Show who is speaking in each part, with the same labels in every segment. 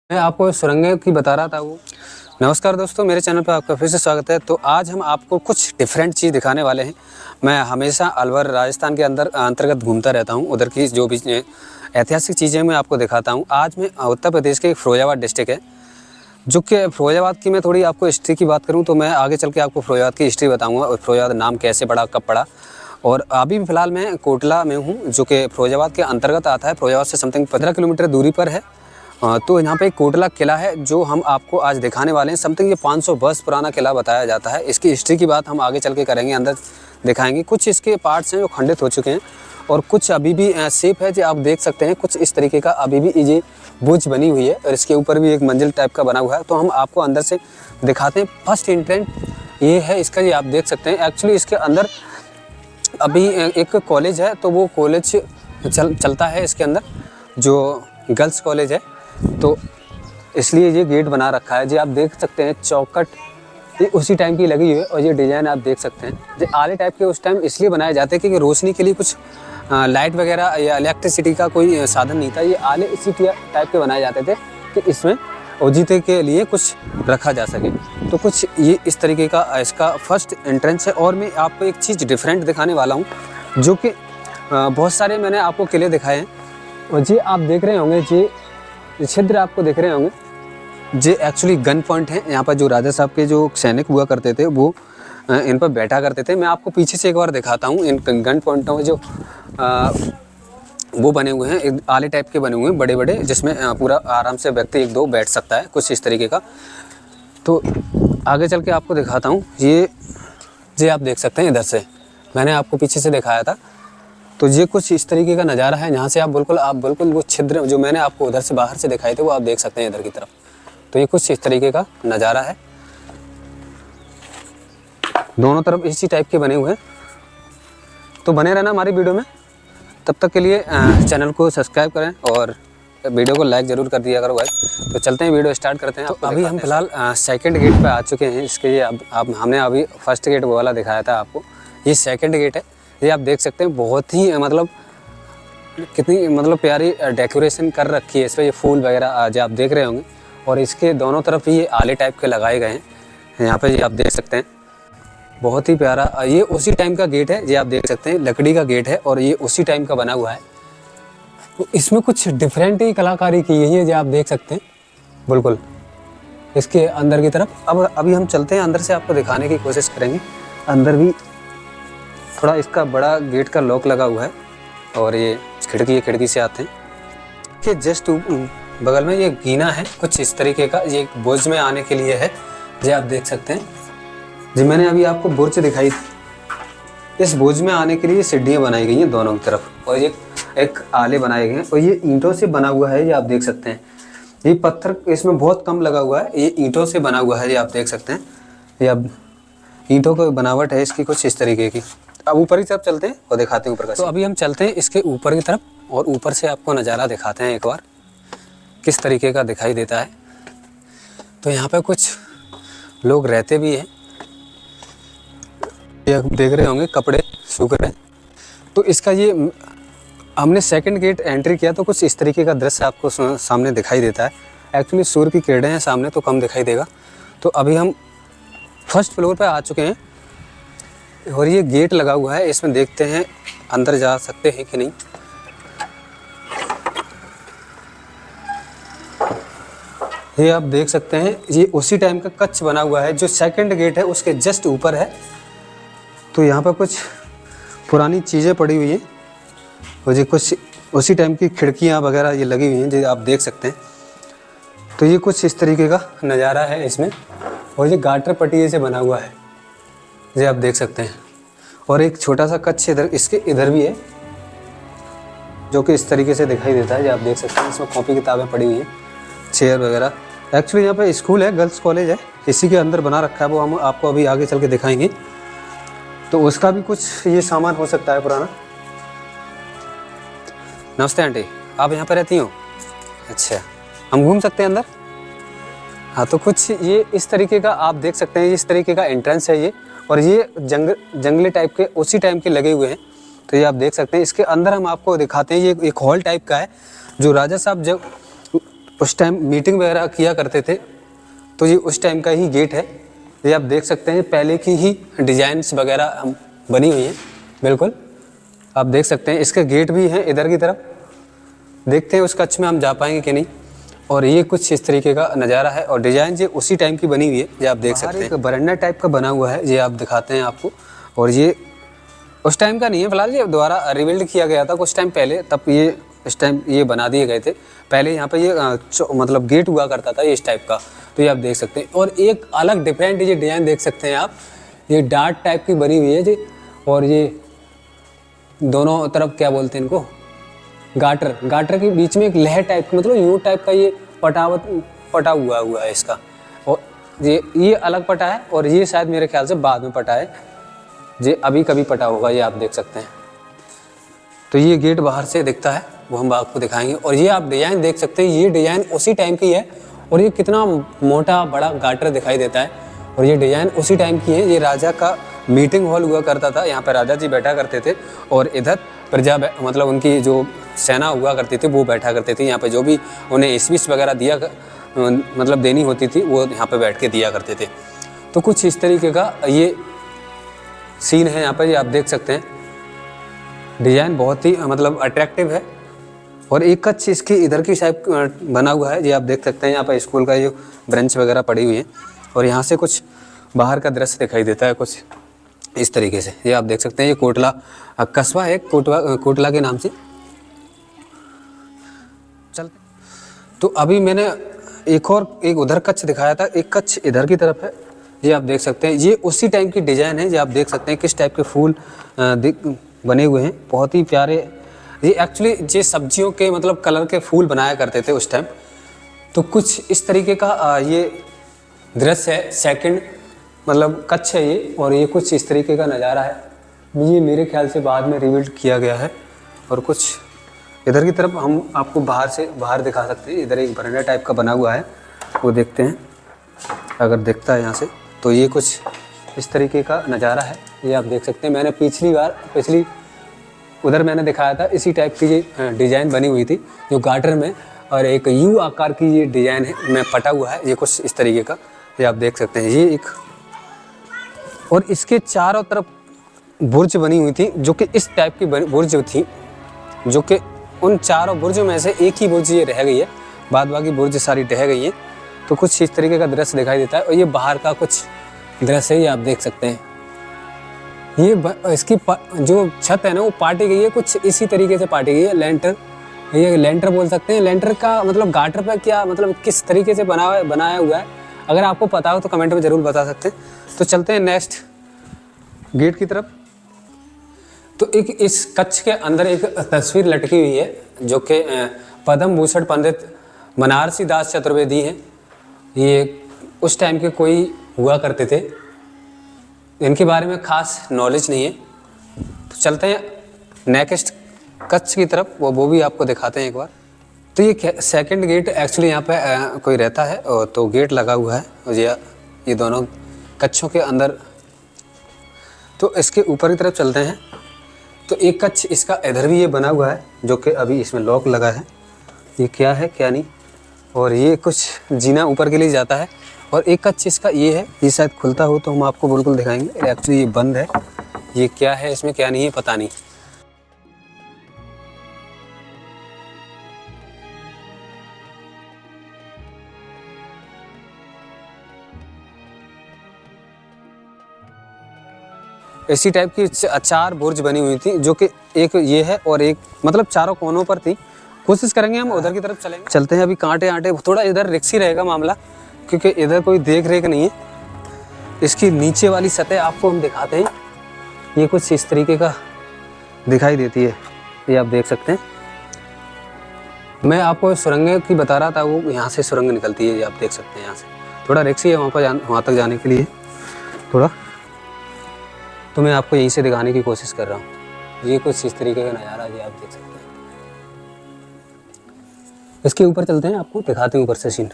Speaker 1: मैं आपको सुरंगें की बता रहा था वो। नमस्कार दोस्तों, मेरे चैनल पर आपका फिर से स्वागत है। तो आज हम आपको कुछ डिफरेंट चीज़ दिखाने वाले हैं। मैं हमेशा अलवर राजस्थान के अंतर्गत घूमता रहता हूं। उधर की जो भी ऐतिहासिक चीज़ें मैं आपको दिखाता हूं। आज मैं उत्तर प्रदेश के फिरोजाबाद डिस्ट्रिक्ट है, जो कि फिरोजाबाद की मैं थोड़ी आपको हिस्ट्री की बात करूँ तो मैं आगे चल के आपको फिरोजाबाद की हिस्ट्री बताऊँगा और फिरोजाबाद नाम कैसे पड़ा, कब पड़ा। और अभी फ़िलहाल मैं कोटला में हूँ, जो कि फिरोजाबाद के अंतर्गत आता है। फिरोजाबाद से समथिंग 15 किलोमीटर दूरी पर है। तो यहाँ पे एक कोटला किला है जो हम आपको आज दिखाने वाले हैं। समथिंग ये 500 वर्ष पुराना किला बताया जाता है। इसकी हिस्ट्री की बात हम आगे चल के करेंगे, अंदर दिखाएंगे। कुछ इसके पार्ट्स हैं जो खंडित हो चुके हैं और कुछ अभी भी सेफ है, जो आप देख सकते हैं। कुछ इस तरीके का अभी भी ये बुर्ज बनी हुई है और इसके ऊपर भी एक मंजिल टाइप का बना हुआ है। तो हम आपको अंदर से दिखाते हैं। फर्स्ट एंट्रेंस ये है इसका, ये आप देख सकते हैं। एक्चुअली इसके अंदर अभी एक कॉलेज है, तो वो कॉलेज चलता है इसके अंदर, जो गर्ल्स कॉलेज है। तो इसलिए ये गेट बना रखा है। जी आप देख सकते हैं, चौखट ये उसी टाइम की लगी हुई है और ये डिज़ाइन आप देख सकते हैं। ये आले टाइप के उस टाइम इसलिए बनाए जाते हैं क्योंकि रोशनी के लिए कुछ लाइट वगैरह या इलेक्ट्रिसिटी का कोई साधन नहीं था। ये आले इसी टाइप के बनाए जाते थे कि इसमें औजीते के लिए कुछ रखा जा सके। तो कुछ ये इस तरीके का इसका फर्स्ट एंट्रेंस है। और मैं आपको एक चीज़ डिफरेंट दिखाने वाला हूँ, जो कि बहुत सारे मैंने आपको किले दिखाए हैं। और जी आप देख रहे होंगे, जी छिद्र आपको दिख रहे होंगे, ये एक्चुअली गन पॉइंट है। यहाँ पर जो राजा साहब के जो सैनिक हुआ करते थे वो इन पर बैठा करते थे। मैं आपको पीछे से एक बार दिखाता हूँ। इन गन पॉइंटों में जो वो बने हुए हैं, एक आले टाइप के बने हुए हैं बड़े बड़े, जिसमें पूरा आराम से व्यक्ति एक दो बैठ सकता है, कुछ इस तरीके का। तो आगे चल के आपको दिखाता हूँ। ये आप देख सकते हैं, इधर से मैंने आपको पीछे से दिखाया था। तो ये कुछ इस तरीके का नज़ारा है। यहाँ से आप बिल्कुल वो छिद्र जो मैंने आपको उधर से बाहर से दिखाए थे वो आप देख सकते हैं इधर की तरफ। तो ये कुछ इस तरीके का नज़ारा है। दोनों तरफ इसी टाइप के बने हुए हैं। तो बने रहना हमारी वीडियो में। तब तक के लिए चैनल को सब्सक्राइब करें और वीडियो को लाइक ज़रूर कर दिया करो भाई। तो चलते हैं, वीडियो स्टार्ट करते हैं। तो अभी हम फिलहाल सेकंड गेट पे आ चुके हैं। इसके लिए अब हमने अभी फर्स्ट गेट वो वाला दिखाया था आपको, ये सेकंड गेट है। ये आप देख सकते हैं, बहुत ही कितनी प्यारी डेकोरेशन कर रखी है इस पर। ये फूल वगैरह जो आप देख रहे होंगे, और इसके दोनों तरफ ये आले टाइप के लगाए गए हैं। यहाँ पे ये आप देख सकते हैं, बहुत ही प्यारा। ये उसी टाइम का गेट है, ये आप देख सकते हैं, लकड़ी का गेट है और ये उसी टाइम का बना हुआ है। तो इसमें कुछ डिफरेंट ही कलाकारी की है, ये आप देख सकते हैं बिल्कुल इसके अंदर की तरफ। अब अभी हम चलते हैं अंदर से, आपको दिखाने की कोशिश करेंगे। अंदर भी थोड़ा इसका बड़ा गेट का लॉक लगा हुआ है और ये खिड़की से आते हैं कि जस्ट बगल में ये गीना है कुछ इस तरीके का। ये बुर्ज में आने के लिए है, ये आप देख सकते हैं। जी मैंने अभी आपको बुर्ज दिखाई थी। इस बुर्ज में आने के लिए सीढ़ियाँ बनाई गई हैं दोनों की तरफ, और ये एक आले बनाए गए हैं और ये ईंटों से बना हुआ है। ये आप देख सकते हैं, ये पत्थर इसमें बहुत कम लगा हुआ है, ये ईंटों से बना हुआ है। ये आप देख सकते हैं, ये अब ईंटों की बनावट है इसकी कुछ इस तरीके की। अब ऊपर की तरफ चलते हैं और दिखाते हैं ऊपर का। तो अभी हम चलते हैं इसके ऊपर की तरफ और ऊपर से आपको नज़ारा दिखाते हैं एक बार, किस तरीके का दिखाई देता है। तो यहाँ पे कुछ लोग रहते भी हैं, ये देख रहे होंगे, कपड़े सूख रहे हैं। तो इसका ये हमने सेकंड गेट एंट्री किया तो कुछ इस तरीके का दृश्य आपको सामने दिखाई देता है। एक्चुअली सूर्य की किरणें हैं सामने, तो कम दिखाई देगा। तो अभी हम फर्स्ट फ्लोर पे आ चुके हैं और ये गेट लगा हुआ है। इसमें देखते हैं अंदर जा सकते हैं कि नहीं। ये आप देख सकते हैं, ये उसी टाइम का कच्छ बना हुआ है जो सेकंड गेट है उसके जस्ट ऊपर है। तो यहाँ पर कुछ पुरानी चीज़ें पड़ी हुई हैं और ये कुछ उसी टाइम की खिड़कियाँ वगैरह ये लगी हुई हैं, जो आप देख सकते हैं। तो ये कुछ इस तरीके का नज़ारा है इसमें, और ये गाटर पट्टी से बना हुआ है, ये आप देख सकते हैं। और एक छोटा सा कच्छ इधर इसके इधर भी है, जो कि इस तरीके से दिखाई देता है, जो आप देख सकते हैं। इसमें कॉपी किताबें पड़ी हुई हैं, चेयर वगैरह। एक्चुअली यहाँ पे स्कूल है, गर्ल्स कॉलेज है, इसी के अंदर बना रखा है। वो हम आपको अभी आगे चल के दिखाएंगे। तो उसका भी कुछ ये सामान हो सकता है पुराना। नमस्ते आंटी, आप यहाँ पर रहती हो? अच्छा, हम घूम सकते हैं अंदर? हाँ, तो कुछ ये इस तरीके का आप देख सकते हैं, इस तरीके का एंट्रेंस है ये। और ये जंगली टाइप के उसी टाइम के लगे हुए हैं। तो ये आप देख सकते हैं। इसके अंदर हम आपको दिखाते हैं, ये एक हॉल टाइप का है, जो राजा साहब जब उस टाइम मीटिंग वगैरह किया करते थे, तो ये उस टाइम का ही गेट है। ये आप देख सकते हैं पहले की ही डिजाइन्स वगैरह बनी हुई हैं, बिल्कुल आप देख सकते हैं। इसके गेट भी हैं इधर की तरफ, देखते हैं उस कच्छ में हम जा पाएंगे कि नहीं। और ये कुछ इस तरीके का नज़ारा है और डिज़ाइन ये उसी टाइम की बनी हुई है, ये आप देख सकते हैं। एक बरंडा टाइप का बना हुआ है, ये आप दिखाते हैं आपको। और ये उस टाइम का नहीं है फिलहाल, ये दोबारा रिबिल्ड किया गया था कुछ टाइम पहले, तब ये इस टाइम ये बना दिए गए थे। पहले यहाँ पे ये मतलब गेट हुआ करता था ये इस टाइप का, तो ये आप देख सकते हैं। और एक अलग डिफरेंट ये डिज़ाइन देख सकते हैं आप, ये डार्ट टाइप की बनी हुई है जी। और ये दोनों तरफ क्या बोलते हैं इनको, गाटर के बीच में एक लहर टाइप, मतलब यू टाइप का ये पटा हुआ है इसका। और ये अलग पटा है और ये शायद मेरे ख्याल से बाद में पटा है, ये अभी कभी पटा होगा, ये आप देख सकते हैं। तो ये गेट बाहर से दिखता है, वो हम आपको दिखाएंगे। और ये आप डिज़ाइन देख सकते हैं, ये डिज़ाइन उसी टाइम की है। और ये कितना मोटा बड़ा गाटर दिखाई देता है, और ये डिज़ाइन उसी टाइम की है। ये राजा का मीटिंग हॉल हुआ करता था, यहाँ पर राजा जी बैठा करते थे और इधर प्रजा मतलब उनकी जो सेना हुआ करती थी वो बैठा करते थे। यहाँ पे जो भी उन्हें स्पीच वगैरह दिया मतलब देनी होती थी वो यहाँ पे बैठ के दिया करते थे। तो कुछ इस तरीके का ये सीन है यहाँ पर, ये आप देख सकते हैं। डिज़ाइन बहुत ही मतलब अट्रैक्टिव है। और एक कच्छ इसकी इधर की साइड बना हुआ है, ये आप देख सकते हैं। यहाँ पर स्कूल का जो ब्रेंच वगैरह पड़ी हुई है और यहाँ से कुछ बाहर का दृश्य दिखाई देता है कुछ इस तरीके से, ये आप देख सकते हैं। ये कोटला कस्बा है, कोटला के नाम से चलते। तो अभी मैंने एक उधर कच्छ दिखाया था, एक कच्छ इधर की तरफ है, ये आप देख सकते हैं। ये उसी टाइप की डिज़ाइन है, ये आप देख सकते हैं किस टाइप के फूल बने हुए हैं, बहुत ही प्यारे। ये एक्चुअली ये सब्जियों के मतलब कलर के फूल बनाया करते थे उस टाइम। तो कुछ इस तरीके का ये दृश्य है, सेकंड मतलब कच्छ है ये। और ये कुछ इस तरीके का नज़ारा है, ये मेरे ख्याल से बाद में रिबिल्ड किया गया है। और कुछ इधर की तरफ हम आपको बाहर दिखा सकते हैं। इधर एक बरांडा टाइप का बना हुआ है, वो देखते हैं अगर दिखता है यहाँ से। तो ये कुछ इस तरीके का नज़ारा है, ये आप देख सकते हैं। मैंने पिछली उधर मैंने दिखाया था, इसी टाइप की ये डिज़ाइन बनी हुई थी जो गार्टर में, और एक यू आकार की ये डिज़ाइन है में पटा हुआ है, ये कुछ इस तरीके का, ये आप देख सकते हैं। ये एक और इसके चारों तरफ बुर्ज बनी हुई थी जो कि इस टाइप की बुर्ज थी, जो कि उन चारों बुर्जों में से एक ही बुर्ज ये रह गई है, बाद बाकी बुर्ज सारी ढह गई हैं। तो कुछ इस तरीके का दृश्य दिखाई देता है। और ये बाहर का कुछ दृश्य है, ये आप देख सकते हैं। ये इसकी जो छत है ना वो पाटी गई है, कुछ इसी तरीके से पाटी गई है। लेंटर, ये लेंटर बोल सकते हैं। लेंटर का मतलब गाटर पर क्या मतलब किस तरीके से बनाया हुआ है, अगर आपको पता हो तो कमेंट में ज़रूर बता सकते हैं। तो चलते हैं नेक्स्ट गेट की तरफ। तो एक इस कच्छ के अंदर एक तस्वीर लटकी हुई है जो कि पद्म भूषण पंडित बनारसी दास चतुर्वेदी हैं। ये उस टाइम के कोई हुआ करते थे, इनके बारे में खास नॉलेज नहीं है। तो चलते हैं नेक्स्ट कच्छ की तरफ, वो भी आपको दिखाते हैं एक बार। तो ये सेकंड गेट एक्चुअली यहाँ पे कोई रहता है, तो गेट लगा हुआ है और ये दोनों कच्छों के अंदर। तो इसके ऊपर की तरफ चलते हैं। तो एक कच्छ इसका इधर भी ये बना हुआ है जो कि अभी इसमें लॉक लगा है, ये क्या है क्या नहीं। और ये कुछ जीना ऊपर के लिए जाता है। और एक कच्छ इसका ये है, ये शायद खुलता हो तो हम आपको बिल्कुल दिखाएंगे। एक्चुअली ये बंद है, ये क्या है इसमें क्या नहीं है पता नहीं। इसी टाइप की चार बुर्ज बनी हुई थी जो कि एक ये है और एक मतलब चारों कोनों पर थी। कोशिश करेंगे हम उधर की तरफ चलते हैं। अभी कांटे आंटे थोड़ा इधर रिक्सी रहेगा मामला, क्योंकि इधर कोई देख रेख नहीं है। इसकी नीचे वाली सतह आपको हम दिखाते हैं, ये कुछ इस तरीके का दिखाई देती है, ये आप देख सकते हैं। मैं आपको सुरंग की बता रहा था, वो यहाँ से सुरंग निकलती है, ये आप देख सकते हैं। यहाँ से थोड़ा रिक्सी है वहाँ तक जाने के लिए थोड़ा, तो मैं आपको यहीं से दिखाने की कोशिश कर रहा हूँ। ये कुछ इस तरीके का नज़ारा है, आप देख सकते हैं। इसके ऊपर चलते हैं, आपको दिखाते हैं ऊपर से सीन।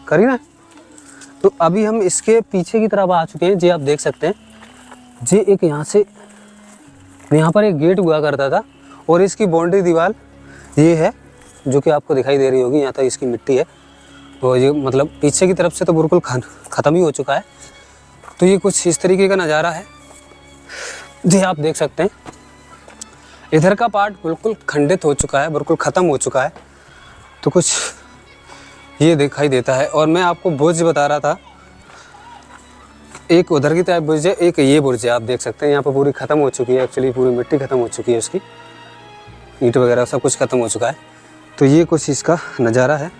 Speaker 1: करी ना, तो अभी हम इसके पीछे की तरफ आ चुके हैं। जी आप देख सकते हैं, जी एक यहाँ पर एक गेट हुआ करता था और इसकी बाउंड्री दीवार ये है जो कि आपको दिखाई दे रही होगी। यहाँ तक इसकी मिट्टी है और ये मतलब पीछे की तरफ से तो बिल्कुल ख़त्म ही हो चुका है। तो ये कुछ इस तरीके का नज़ारा है जी आप देख सकते हैं। इधर का पार्ट बिल्कुल खंडित हो चुका है, बिल्कुल ख़त्म हो चुका है। तो कुछ ये दिखाई देता है। और मैं आपको बुर्ज बता रहा था, एक उधर की तरफ बुर्ज है, एक ये बुर्ज है। आप देख सकते हैं यहाँ पर पूरी ख़त्म हो चुकी है, एक्चुअली पूरी मिट्टी ख़त्म हो चुकी है, उसकी ईंट वगैरह सब कुछ ख़त्म हो चुका है। तो ये कुछ इसका नज़ारा है।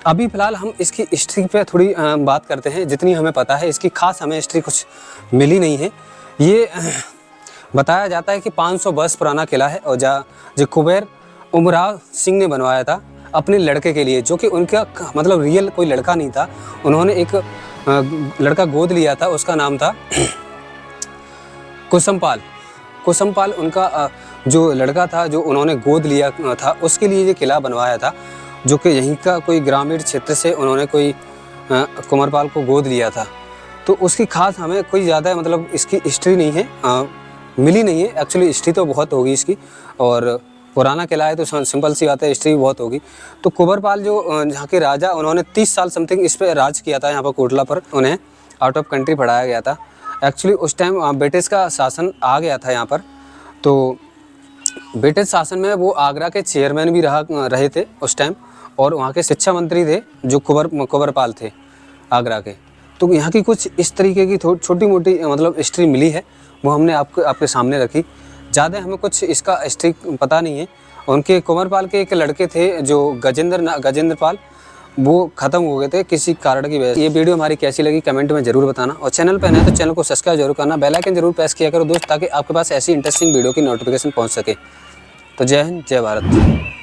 Speaker 1: अभी फ़िलहाल हम इसकी हिस्ट्री पे थोड़ी बात करते हैं। जितनी हमें पता है, इसकी खास हमें हिस्ट्री कुछ मिली नहीं है। ये बताया जाता है कि 500 वर्ष पुराना किला है और जो कुबेर उमराव सिंह ने बनवाया था अपने लड़के के लिए, जो कि उनका मतलब रियल कोई लड़का नहीं था। उन्होंने एक लड़का गोद लिया था, उसका नाम था कुसुमपाल। कुसुमपाल उनका जो लड़का था, जो उन्होंने गोद लिया था, उसके लिए ये किला बनवाया था, जो कि यहीं का कोई ग्रामीण क्षेत्र से उन्होंने कोई कुंवरपाल को गोद लिया था। तो उसकी खास हमें कोई ज़्यादा मतलब इसकी हिस्ट्री नहीं है, मिली नहीं है। एक्चुअली हिस्ट्री तो बहुत होगी इसकी, और पुराना किला है तो सिंपल सी बात है, हिस्ट्री भी बहुत होगी। तो कुंवरपाल जो यहाँ के राजा, उन्होंने 30 साल समथिंग इस पर राज किया था। यहाँ पर कोटला पर उन्हें आउट ऑफ कंट्री पढ़ाया गया था। एक्चुअली उस टाइम ब्रिटिश का शासन आ गया था यहाँ पर। तो ब्रिटिश शासन में वो आगरा के चेयरमैन भी रहे थे उस टाइम, और वहाँ के शिक्षा मंत्री थे जो कुंवरपाल थे आगरा के। तो यहाँ की कुछ इस तरीके की छोटी मोटी मतलब हिस्ट्री मिली है, वो हमने आपके सामने रखी। ज़्यादा हमें कुछ इसका हिस्ट्री पता नहीं है। उनके कुंवरपाल के एक लड़के थे जो गजेंद्र पाल, वो ख़त्म हो गए थे किसी कारण की वजह से। ये वीडियो हमारी कैसी लगी कमेंट में ज़रूर बताना, और चैनल पर नए तो चैनल को सब्सक्राइब जरूर करना, बेल आइकन जरूर प्रेस किया करो दोस्त, ताकि आपके पास ऐसी इंटरेस्टिंग वीडियो की नोटिफिकेशन पहुँच सके। तो जय हिंद, जय भारत।